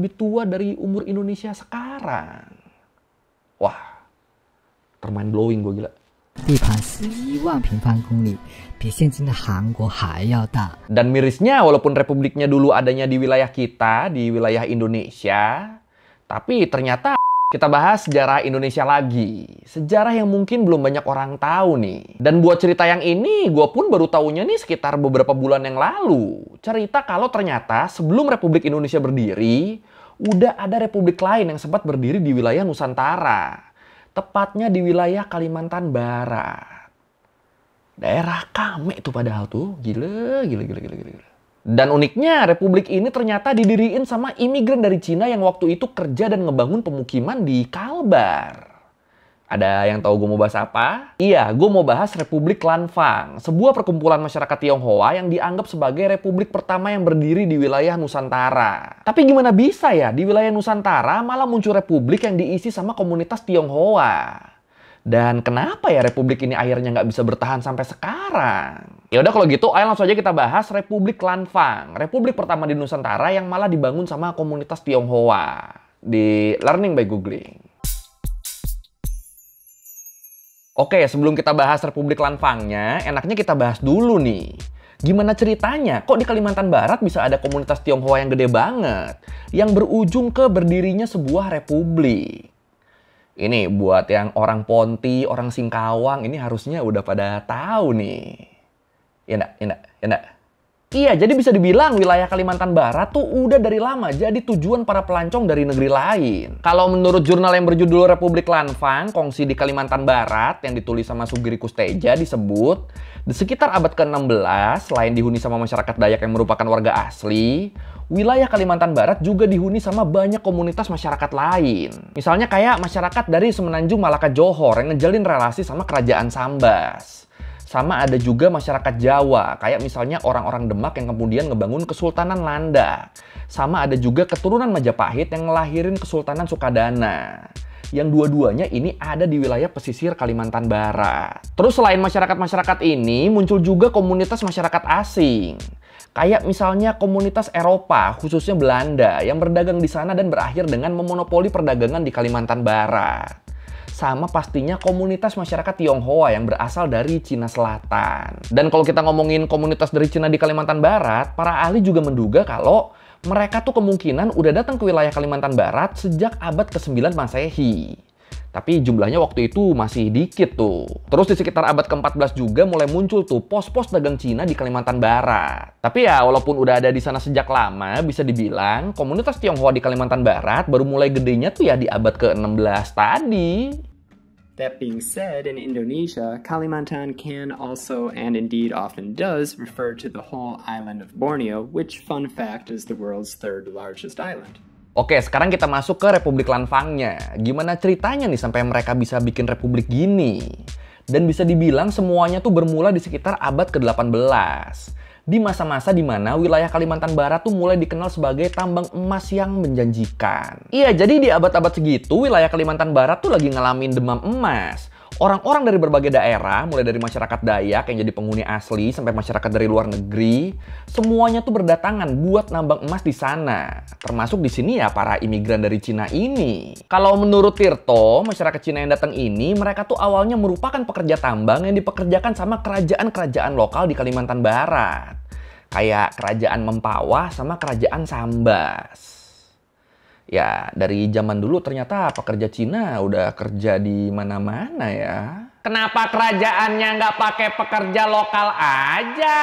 lebih tua dari umur Indonesia sekarang. Wah, termind blowing gue gila. 地盘11万平方公里，比现今的韩国还要大。 Dan mirisnya, walaupun republiknya dulu adanya di wilayah kita, di wilayah Indonesia, tapi ternyata kita bahas sejarah Indonesia lagi. Sejarah yang mungkin belum banyak orang tahu nih. Dan buat cerita yang ini, gue pun baru tahunya nih sekitar beberapa bulan yang lalu. Cerita kalau ternyata sebelum Republik Indonesia berdiri, udah ada republik lain yang sempat berdiri di wilayah Nusantara. Tepatnya di wilayah Kalimantan Barat. Daerah Kame itu padahal tuh. Gila. Dan uniknya, republik ini ternyata didiriin sama imigran dari Cina yang waktu itu kerja dan ngebangun pemukiman di Kalbar. Ada yang tahu gue mau bahas apa? Iya, gue mau bahas Republik Lanfang, sebuah perkumpulan masyarakat Tionghoa yang dianggap sebagai republik pertama yang berdiri di wilayah Nusantara. Tapi gimana bisa ya, di wilayah Nusantara malah muncul republik yang diisi sama komunitas Tionghoa? Dan kenapa ya republik ini akhirnya nggak bisa bertahan sampai sekarang? Ya udah kalau gitu, ayo langsung aja kita bahas Republik Lanfang, republik pertama di Nusantara yang malah dibangun sama komunitas Tionghoa. Di Learning by Googling. Oke, sebelum kita bahas Republik Lanfangnya, enaknya kita bahas dulu nih. Gimana ceritanya? Kok di Kalimantan Barat bisa ada komunitas Tionghoa yang gede banget? Yang berujung ke berdirinya sebuah republik. Ini buat yang orang Ponti, orang Singkawang, ini harusnya udah pada tahu nih. Ya enggak? Iya, jadi bisa dibilang wilayah Kalimantan Barat tuh udah dari lama jadi tujuan para pelancong dari negeri lain. Kalau menurut jurnal yang berjudul Republik Lanfang, Kongsi di Kalimantan Barat yang ditulis sama Sugiri Kusteja disebut, di sekitar abad ke-16, selain dihuni sama masyarakat Dayak yang merupakan warga asli, wilayah Kalimantan Barat juga dihuni sama banyak komunitas masyarakat lain. Misalnya kayak masyarakat dari Semenanjung Malaka Johor yang ngejalin relasi sama kerajaan Sambas. Sama ada juga masyarakat Jawa, kayak misalnya orang-orang Demak yang kemudian ngebangun Kesultanan Landak. Sama ada juga keturunan Majapahit yang ngelahirin Kesultanan Sukadana. Yang dua-duanya ini ada di wilayah pesisir Kalimantan Barat. Terus selain masyarakat-masyarakat ini, muncul juga komunitas masyarakat asing. Kayak misalnya komunitas Eropa, khususnya Belanda, yang berdagang di sana dan berakhir dengan memonopoli perdagangan di Kalimantan Barat. Sama pastinya komunitas masyarakat Tionghoa yang berasal dari Cina Selatan. Dan kalau kita ngomongin komunitas dari Cina di Kalimantan Barat, para ahli juga menduga kalau mereka tuh kemungkinan udah datang ke wilayah Kalimantan Barat sejak abad ke-9 Masehi. Tapi jumlahnya waktu itu masih dikit tuh. Terus di sekitar abad ke-14 juga mulai muncul tuh pos-pos dagang Cina di Kalimantan Barat. Tapi ya walaupun udah ada di sana sejak lama, bisa dibilang komunitas Tionghoa di Kalimantan Barat baru mulai gedenya tuh ya di abad ke-16 tadi. That being said, in Indonesia, Kalimantan can also, and indeed often does, refer to the whole island of Borneo, which, fun fact, is the world's third largest island. Oke, sekarang kita masuk ke Republik Lanfangnya. Gimana ceritanya nih sampai mereka bisa bikin republik gini? Dan bisa dibilang semuanya tuh bermula di sekitar abad ke-18. Di masa-masa di mana wilayah Kalimantan Barat tuh mulai dikenal sebagai tambang emas yang menjanjikan. Iya, jadi di abad-abad segitu wilayah Kalimantan Barat tuh lagi ngalamin demam emas. Orang-orang dari berbagai daerah, mulai dari masyarakat Dayak yang jadi penghuni asli sampai masyarakat dari luar negeri, semuanya tuh berdatangan buat nambang emas di sana. Termasuk di sini ya para imigran dari Cina ini. Kalau menurut Tirto, masyarakat Cina yang datang ini, mereka tuh awalnya merupakan pekerja tambang yang dipekerjakan sama kerajaan-kerajaan lokal di Kalimantan Barat. Kayak kerajaan Mempawah sama kerajaan Sambas. Ya, dari zaman dulu ternyata pekerja Cina udah kerja di mana-mana ya. Kenapa kerajaannya nggak pakai pekerja lokal aja?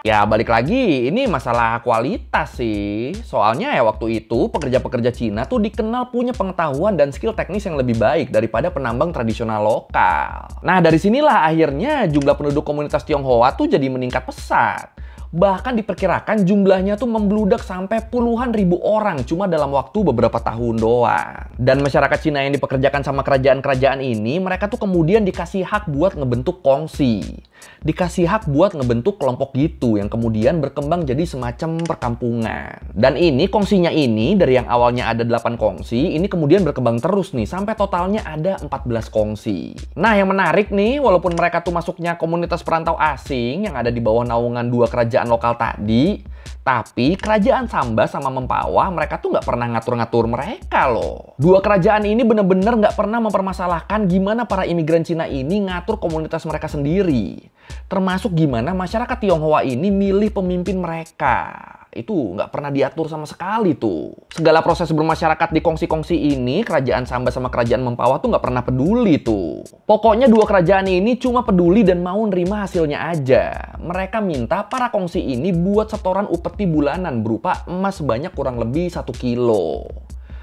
Ya, balik lagi, ini masalah kualitas sih. Soalnya ya waktu itu pekerja-pekerja Cina tuh dikenal punya pengetahuan dan skill teknis yang lebih baik daripada penambang tradisional lokal. Nah, dari sinilah akhirnya jumlah penduduk komunitas Tionghoa tuh jadi meningkat pesat. Bahkan diperkirakan jumlahnya tuh membludak sampai puluhan ribu orang cuma dalam waktu beberapa tahun doang. Dan masyarakat Cina yang dipekerjakan sama kerajaan-kerajaan ini, mereka tuh kemudian dikasih hak buat ngebentuk kongsi. Dikasih hak buat ngebentuk kelompok gitu yang kemudian berkembang jadi semacam perkampungan. Dan ini kongsinya ini dari yang awalnya ada 8 kongsi, ini kemudian berkembang terus nih sampai totalnya ada 14 kongsi. Nah, yang menarik nih, walaupun mereka tuh masuknya komunitas perantau asing yang ada di bawah naungan dua kerajaan kerajaan lokal tadi. Tapi kerajaan Sambas sama Mempawah mereka tuh nggak pernah ngatur-ngatur mereka loh. Dua kerajaan ini bener-bener nggak pernah mempermasalahkan gimana para imigran Cina ini ngatur komunitas mereka sendiri. Termasuk gimana masyarakat Tionghoa ini milih pemimpin mereka. Itu nggak pernah diatur sama sekali tuh. Segala proses bermasyarakat di kongsi-kongsi ini, kerajaan Sambas sama kerajaan Mempawah tuh nggak pernah peduli tuh. Pokoknya dua kerajaan ini cuma peduli dan mau nerima hasilnya aja. Mereka minta para kongsi ini buat setoran upeti bulanan berupa emas sebanyak kurang lebih 1 kilo.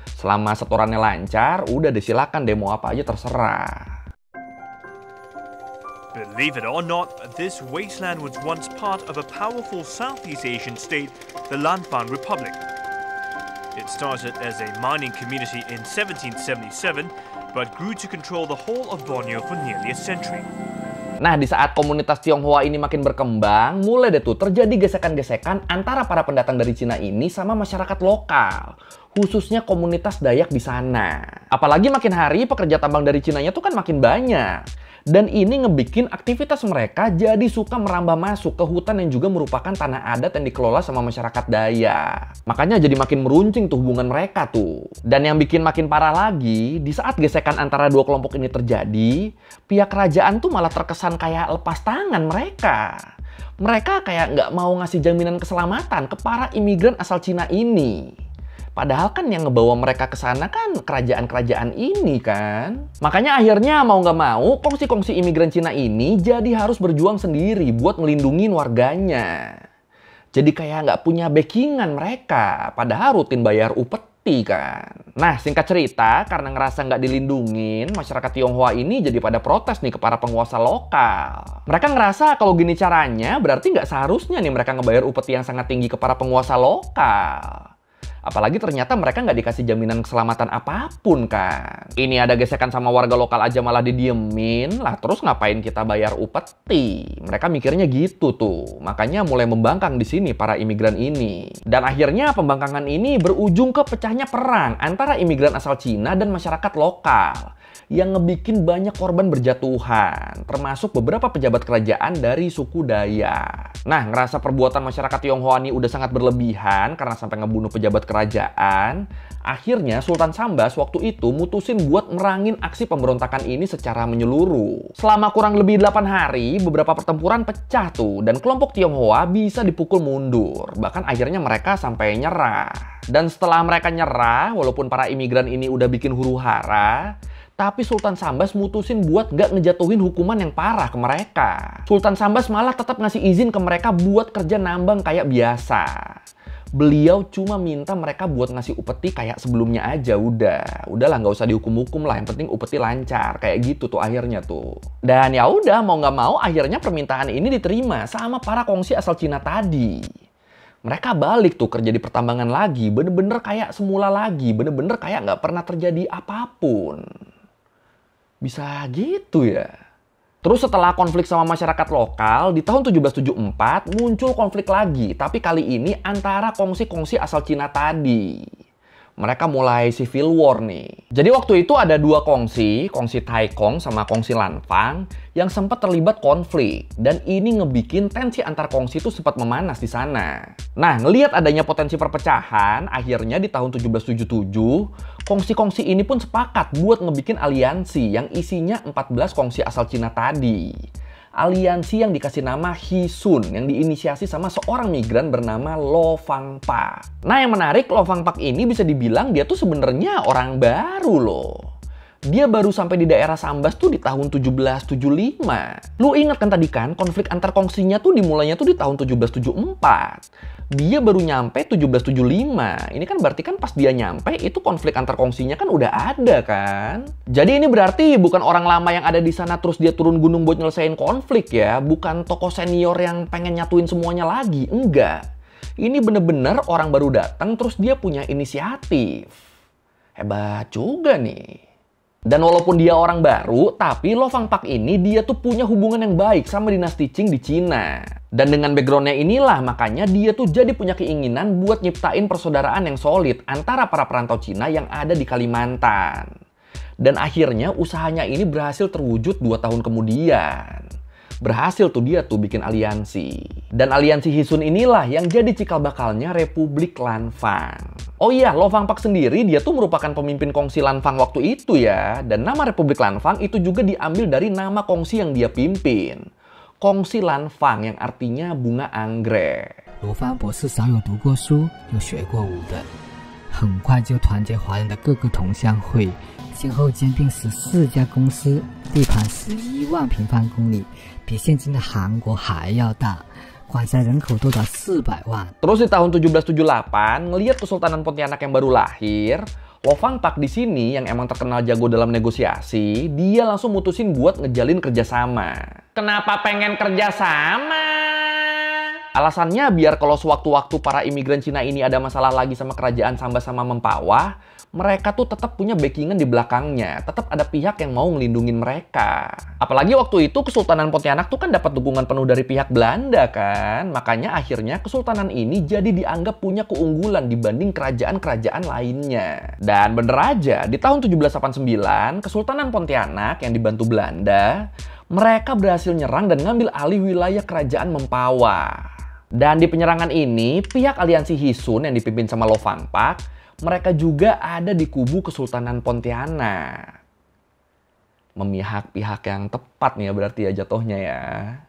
Selama setorannya lancar, udah disilakan demo apa aja terserah. Believe it or not, this wasteland was once part of a powerful Southeast Asian state, the Lanfang Republic. It started as a mining community in 1777, but grew to control the whole of Borneo for nearly a century. Nah, di saat komunitas Tionghoa ini makin berkembang, mulai deh tuh terjadi gesekan-gesekan antara para pendatang dari Cina ini sama masyarakat lokal. Khususnya komunitas Dayak di sana. Apalagi makin hari pekerja tambang dari Cinanya tuh kan makin banyak. Dan ini ngebikin aktivitas mereka jadi suka merambah masuk ke hutan yang juga merupakan tanah adat yang dikelola sama masyarakat Dayak. Makanya jadi makin meruncing tuh hubungan mereka tuh. Dan yang bikin makin parah lagi, di saat gesekan antara dua kelompok ini terjadi, pihak kerajaan tuh malah terkesan kayak lepas tangan mereka. Mereka kayak nggak mau ngasih jaminan keselamatan ke para imigran asal Cina ini. Padahal kan yang ngebawa mereka ke sana kan kerajaan-kerajaan ini kan. Makanya akhirnya mau nggak mau, kongsi-kongsi imigran Cina ini jadi harus berjuang sendiri buat ngelindungin warganya. Jadi kayak nggak punya backingan mereka, padahal rutin bayar upeti kan. Nah, singkat cerita, karena ngerasa nggak dilindungin, masyarakat Tionghoa ini jadi pada protes nih ke para penguasa lokal. Mereka ngerasa kalau gini caranya, berarti nggak seharusnya nih mereka ngebayar upeti yang sangat tinggi ke para penguasa lokal. Apalagi ternyata mereka nggak dikasih jaminan keselamatan apapun kan. Ini ada gesekan sama warga lokal aja malah didiemin. Lah terus ngapain kita bayar upeti? Mereka mikirnya gitu tuh. Makanya mulai membangkang di sini para imigran ini. Dan akhirnya pembangkangan ini berujung ke pecahnya perang antara imigran asal Cina dan masyarakat lokal. Yang ngebikin banyak korban berjatuhan, termasuk beberapa pejabat kerajaan dari suku Dayak. Nah, ngerasa perbuatan masyarakat Tionghoa ini udah sangat berlebihan karena sampai ngebunuh pejabat kerajaan, akhirnya Sultan Sambas waktu itu mutusin buat merangin aksi pemberontakan ini secara menyeluruh. Selama kurang lebih 8 hari, beberapa pertempuran pecah tuh, dan kelompok Tionghoa bisa dipukul mundur. Bahkan akhirnya mereka sampai nyerah. Dan setelah mereka nyerah, walaupun para imigran ini udah bikin huru-hara, tapi Sultan Sambas mutusin buat gak ngejatuhin hukuman yang parah ke mereka. Sultan Sambas malah tetap ngasih izin ke mereka buat kerja nambang kayak biasa. Beliau cuma minta mereka buat ngasih upeti kayak sebelumnya aja udah. Udahlah nggak usah dihukum-hukum lah, yang penting upeti lancar. Kayak gitu tuh akhirnya tuh. Dan ya udah mau nggak mau akhirnya permintaan ini diterima sama para kongsi asal Cina tadi. Mereka balik tuh kerja di pertambangan lagi, bener-bener kayak semula lagi, bener-bener kayak nggak pernah terjadi apapun. Bisa gitu ya. Terus setelah konflik sama masyarakat lokal, di tahun 1774 muncul konflik lagi. Tapi kali ini antara kongsi-kongsi asal Cina tadi. Mereka mulai civil war nih. Jadi waktu itu ada dua kongsi Taikong sama kongsi Lanfang, yang sempat terlibat konflik. Dan ini ngebikin tensi antar kongsi itu sempat memanas di sana. Nah, ngelihat adanya potensi perpecahan, akhirnya di tahun 1777, kongsi-kongsi ini pun sepakat buat ngebikin aliansi yang isinya 14 kongsi asal Cina tadi. Aliansi yang dikasih nama Hisun yang diinisiasi sama seorang migran bernama Lo Fang Pak. Nah, yang menarik, Lo Fang Pak ini bisa dibilang dia tuh sebenarnya orang baru loh. Dia baru sampai di daerah Sambas tuh di tahun 1775. Lu ingat kan tadi kan konflik antar kongsinya tuh dimulainya tuh di tahun 1774. Dia baru nyampe 1775. Ini kan berarti kan pas dia nyampe itu konflik antar kongsinya kan udah ada kan. Jadi ini berarti bukan orang lama yang ada di sana terus dia turun gunung buat nyelesain konflik ya. Bukan tokoh senior yang pengen nyatuin semuanya lagi. Enggak. Ini bener-bener orang baru datang terus dia punya inisiatif. Hebat juga nih. Dan walaupun dia orang baru, tapi Lo Fang Pak ini dia tuh punya hubungan yang baik sama dinasti Qing di Cina. Dan dengan backgroundnya inilah makanya dia tuh jadi punya keinginan buat nyiptain persaudaraan yang solid antara para perantau Cina yang ada di Kalimantan. Dan akhirnya usahanya ini berhasil terwujud 2 tahun kemudian. Berhasil tuh dia tuh bikin aliansi. Dan aliansi Hisun inilah yang jadi cikal bakalnya Republik Lanfang. Oh iya, Lo Fang Pak sendiri dia tuh merupakan pemimpin kongsi Lanfang waktu itu ya. Dan nama Republik Lanfang itu juga diambil dari nama kongsi yang dia pimpin. Kongsi Lanfang yang artinya bunga anggrek. 罗芳博士少有读过书，又学过武的，很快就团结华人的各个同乡会，先后兼并14家公司，地盘11万平方公里，比现今的韩国还要大，管辖人口多达400万。 Terus di tahun 1778, ngelihat Kesultanan Pontianak yang baru lahir, Lo Fang Pak di sini yang emang terkenal jago dalam negosiasi, dia langsung mutusin buat ngejalin kerjasama. Kenapa pengen kerjasama? Alasannya biar kalau sewaktu-waktu para imigran Cina ini ada masalah lagi sama kerajaan Samba sama Mempawah, mereka tuh tetap punya backingan di belakangnya, tetap ada pihak yang mau ngelindungin mereka. Apalagi waktu itu Kesultanan Pontianak tuh kan dapat dukungan penuh dari pihak Belanda kan, makanya akhirnya Kesultanan ini jadi dianggap punya keunggulan dibanding kerajaan-kerajaan lainnya. Dan bener aja, di tahun 1789, Kesultanan Pontianak yang dibantu Belanda, mereka berhasil nyerang dan ngambil alih wilayah kerajaan Mempawah. Dan di penyerangan ini, pihak aliansi Hisun yang dipimpin sama Lo Fang Pak, mereka juga ada di kubu Kesultanan Pontianak. Memihak pihak yang tepat nih ya berarti ya jatuhnya ya.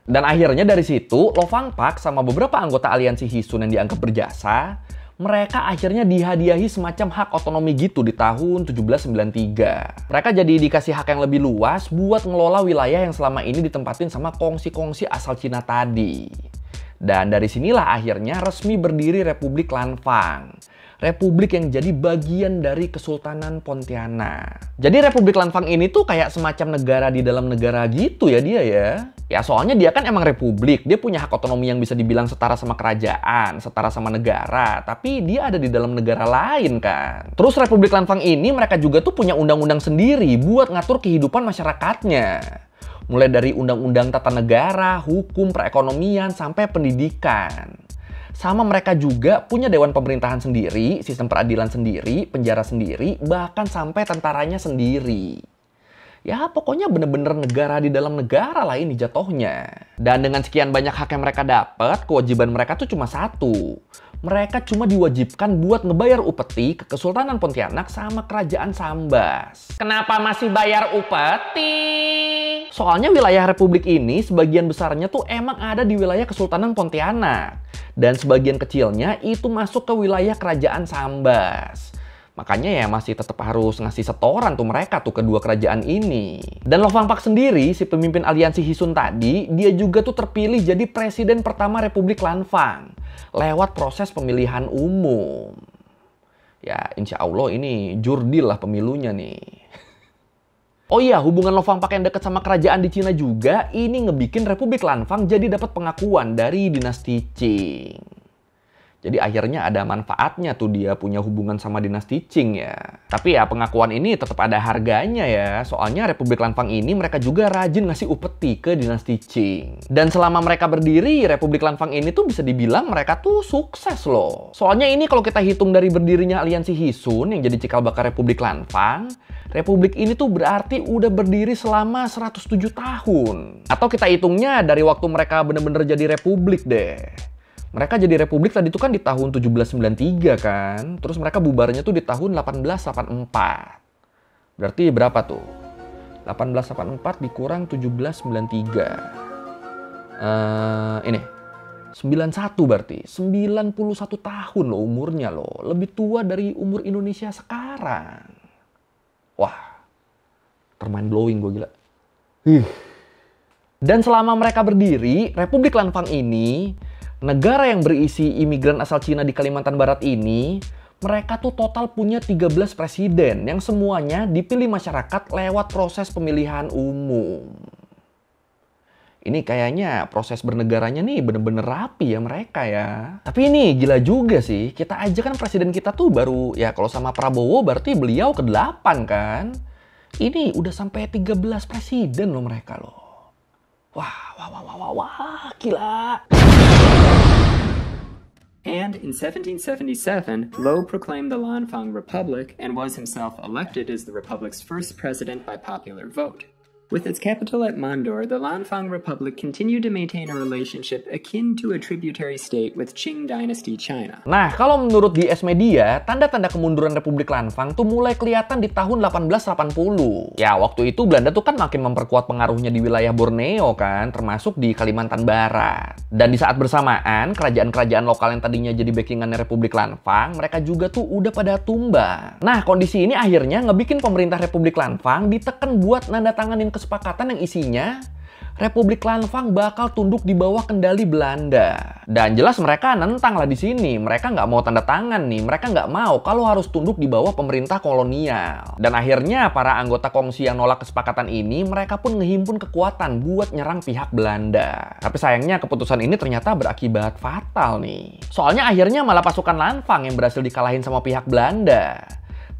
Dan akhirnya dari situ, Lo Fang Pak sama beberapa anggota aliansi Hisun yang dianggap berjasa, mereka akhirnya dihadiahi semacam hak otonomi gitu di tahun 1793. Mereka jadi dikasih hak yang lebih luas buat ngelola wilayah yang selama ini ditempatin sama kongsi-kongsi asal Cina tadi. Dan dari sinilah akhirnya resmi berdiri Republik Lanfang. Republik yang jadi bagian dari Kesultanan Pontianak. Jadi Republik Lanfang ini tuh kayak semacam negara di dalam negara gitu ya dia ya. Ya soalnya dia kan emang republik, dia punya hak otonomi yang bisa dibilang setara sama kerajaan, setara sama negara. Tapi dia ada di dalam negara lain kan. Terus Republik Lanfang ini mereka juga tuh punya undang-undang sendiri buat ngatur kehidupan masyarakatnya. Mulai dari undang-undang tata negara, hukum, perekonomian, sampai pendidikan. Sama mereka juga punya dewan pemerintahan sendiri, sistem peradilan sendiri, penjara sendiri, bahkan sampai tentaranya sendiri. Ya pokoknya bener-bener negara di dalam negara lah ini jatuhnya. Dan dengan sekian banyak hak yang mereka dapat, kewajiban mereka tuh cuma satu. Mereka cuma diwajibkan buat ngebayar upeti ke Kesultanan Pontianak sama Kerajaan Sambas. Kenapa masih bayar upeti? Soalnya wilayah republik ini sebagian besarnya tuh emang ada di wilayah Kesultanan Pontianak. Dan sebagian kecilnya itu masuk ke wilayah Kerajaan Sambas. Makanya ya masih tetap harus ngasih setoran tuh mereka tuh kedua kerajaan ini. Dan Lo Fang Pak sendiri, si pemimpin aliansi Hisun tadi, dia juga tuh terpilih jadi presiden pertama Republik Lanfang. Lewat proses pemilihan umum. Ya insya Allah ini jurdil lah pemilunya nih. Oh iya, hubungan Lo Fang Pak yang dekat sama kerajaan di Cina juga, ini ngebikin Republik Lanfang jadi dapat pengakuan dari dinasti Qing. Jadi akhirnya ada manfaatnya tuh dia punya hubungan sama dinasti Qing ya. Tapi ya pengakuan ini tetap ada harganya ya. Soalnya Republik Lanfang ini mereka juga rajin ngasih upeti ke dinasti Qing. Dan selama mereka berdiri, Republik Lanfang ini tuh bisa dibilang mereka tuh sukses loh. Soalnya ini kalau kita hitung dari berdirinya aliansi Hisun yang jadi cikal bakal Republik Lanfang, Republik ini tuh berarti udah berdiri selama 107 tahun. Atau kita hitungnya dari waktu mereka bener-bener jadi republik deh. Mereka jadi republik tadi tuh kan di tahun 1793 kan. Terus mereka bubarnya tuh di tahun 1884. Berarti berapa tuh? 1884 dikurang 1793. Ini. 91 berarti. 91 tahun loh umurnya loh. Lebih tua dari umur Indonesia sekarang. Wah. Termind blowing gue gila. Dan selama mereka berdiri, Republik Lanfang ini, negara yang berisi imigran asal Cina di Kalimantan Barat ini, mereka tuh total punya 13 presiden yang semuanya dipilih masyarakat lewat proses pemilihan umum. Ini kayaknya proses bernegaranya nih bener-bener rapi ya mereka ya. Tapi ini gila juga sih, kita aja kan presiden kita tuh baru, ya kalau sama Prabowo berarti beliau ke-8 kan. Ini udah sampai 13 presiden loh mereka loh. Wah, gila. And in 1777, Lo proclaimed the Lanfang Republic and was himself elected as the republic's first president by popular vote. With its capital at Mandor, the Lanfang Republic continued to maintain a relationship akin to a tributary state with Qing Dynasty China. Nah, kalau menurut GS Media, tanda-tanda kemunduran Republik Lanfang tuh mulai kelihatan di tahun 1880. Ya, waktu itu Belanda tuh kan makin memperkuat pengaruhnya di wilayah Borneo kan, termasuk di Kalimantan Barat. Dan di saat bersamaan, kerajaan-kerajaan lokal yang tadinya jadi backingannya Republik Lanfang, mereka juga tuh udah pada tumbang. Nah, kondisi ini akhirnya ngebikin pemerintah Republik Lanfang diteken buat nandatanganin kesepakatan yang isinya Republik Lanfang bakal tunduk di bawah kendali Belanda. Dan jelas mereka nentang lah di sini. Mereka nggak mau tanda tangan nih. Mereka nggak mau kalau harus tunduk di bawah pemerintah kolonial. Dan akhirnya para anggota kongsi yang nolak kesepakatan ini, mereka pun ngehimpun kekuatan buat nyerang pihak Belanda. Tapi sayangnya keputusan ini ternyata berakibat fatal nih. Soalnya akhirnya malah pasukan Lanfang yang berhasil dikalahin sama pihak Belanda.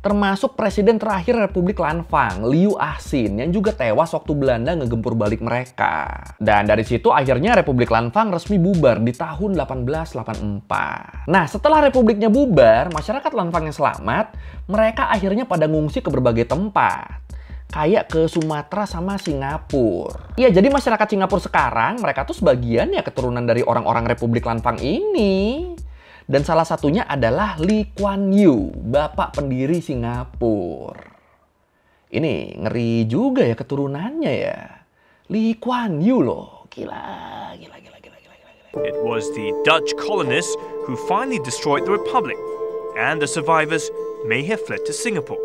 Termasuk presiden terakhir Republik Lanfang, Liu Axin, yang juga tewas waktu Belanda ngegempur balik mereka. Dan dari situ akhirnya Republik Lanfang resmi bubar di tahun 1884. Nah, setelah republiknya bubar, masyarakat Lanfang yang selamat, mereka akhirnya pada ngungsi ke berbagai tempat. Kayak ke Sumatera sama Singapura. Ya, jadi masyarakat Singapura sekarang, mereka tuh sebagian ya keturunan dari orang-orang Republik Lanfang ini. Dan salah satunya adalah Lee Kuan Yew, bapak pendiri Singapura. Ini ngeri juga ya keturunannya ya. Lee Kuan Yew loh. Gila. It was the Dutch colonists who finally destroyed the Republic, and the survivors may have fled to Singapore.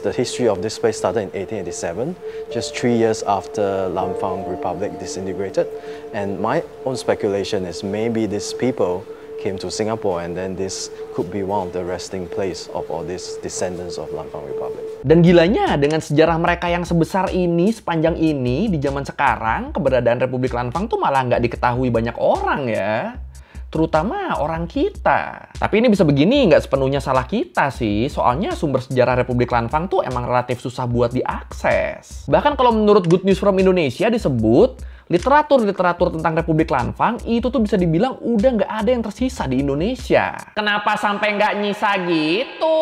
The history of this place started in 1887, just 3 years after Lanfang Republic disintegrated. And my own speculation is maybe these people came to Singapore and then this could be one of the resting place of all these descendants of Lanfang Republic. Dan gilanya dengan sejarah mereka yang sebesar ini, sepanjang ini, di zaman sekarang, keberadaan Republik Lanfang tuh malah nggak diketahui banyak orang ya. Terutama orang kita. Tapi ini bisa begini nggak sepenuhnya salah kita sih. Soalnya sumber sejarah Republik Lanfang tuh emang relatif susah buat diakses. Bahkan kalau menurut Good News from Indonesia disebut, literatur tentang Republik Lanfang itu tuh bisa dibilang udah nggak ada yang tersisa di Indonesia. Kenapa sampai nggak nyisa gitu?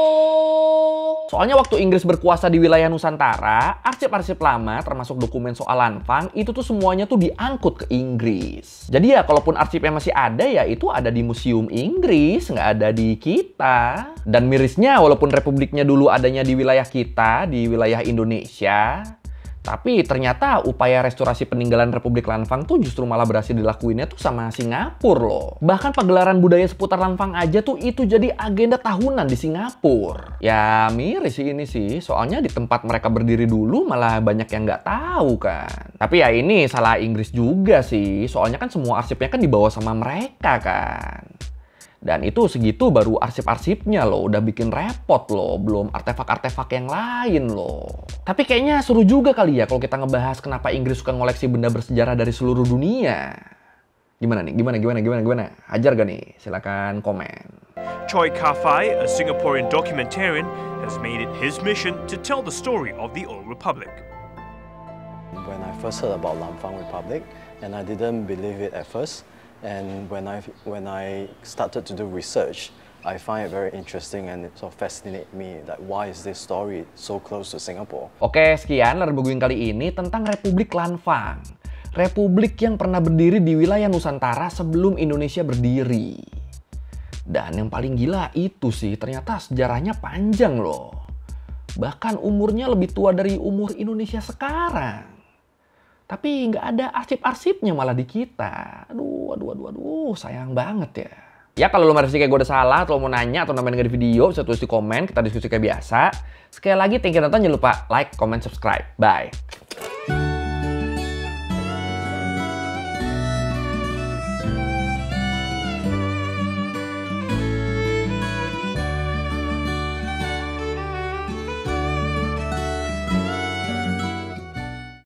Soalnya waktu Inggris berkuasa di wilayah Nusantara, arsip-arsip lama termasuk dokumen soal Lanfang itu tuh semuanya tuh diangkut ke Inggris. Jadi ya kalaupun arsipnya masih ada ya itu ada di museum Inggris, nggak ada di kita. Dan mirisnya walaupun republiknya dulu adanya di wilayah kita, di wilayah Indonesia, tapi ternyata upaya restorasi peninggalan Republik Lanfang tuh justru malah berhasil dilakuinnya tuh sama Singapura loh. Bahkan pagelaran budaya seputar Lanfang aja tuh itu jadi agenda tahunan di Singapura. Ya miris sih ini sih, soalnya di tempat mereka berdiri dulu malah banyak yang nggak tahu kan. Tapi ya ini salah Inggris juga sih, soalnya kan semua arsipnya kan dibawa sama mereka kan. Dan itu segitu baru arsip-arsipnya loh, udah bikin repot loh, belum artefak-artefak yang lain loh. Tapi kayaknya seru juga kali ya kalau kita ngebahas kenapa Inggris suka ngoleksi benda bersejarah dari seluruh dunia. Gimana nih? Gimana? Ajar gak nih? Silakan komen. Choi Ka-fai, a Singaporean documentarian, has made it his mission to tell the story of the Old Republic. When I first heard about Lanfang Republic, and I didn't believe it at first, and when I started to do research, I find it very interesting and it sort of fascinates me that why is this story so close to Singapore. Oke, sekian Lerbuguing kali ini tentang Republik Lanfang. Republik yang pernah berdiri di wilayah Nusantara sebelum Indonesia berdiri. Dan yang paling gila itu sih, ternyata sejarahnya panjang loh. Bahkan umurnya lebih tua dari umur Indonesia sekarang. Tapi nggak ada arsip-arsipnya malah di kita. Aduh, sayang banget ya. Ya kalau lo merasa kayak gue udah salah, atau mau nanya, atau nambahin di video, bisa tulis di komen, kita diskusi kayak biasa. Sekali lagi, thank you nonton, jangan lupa like, comment, subscribe. Bye.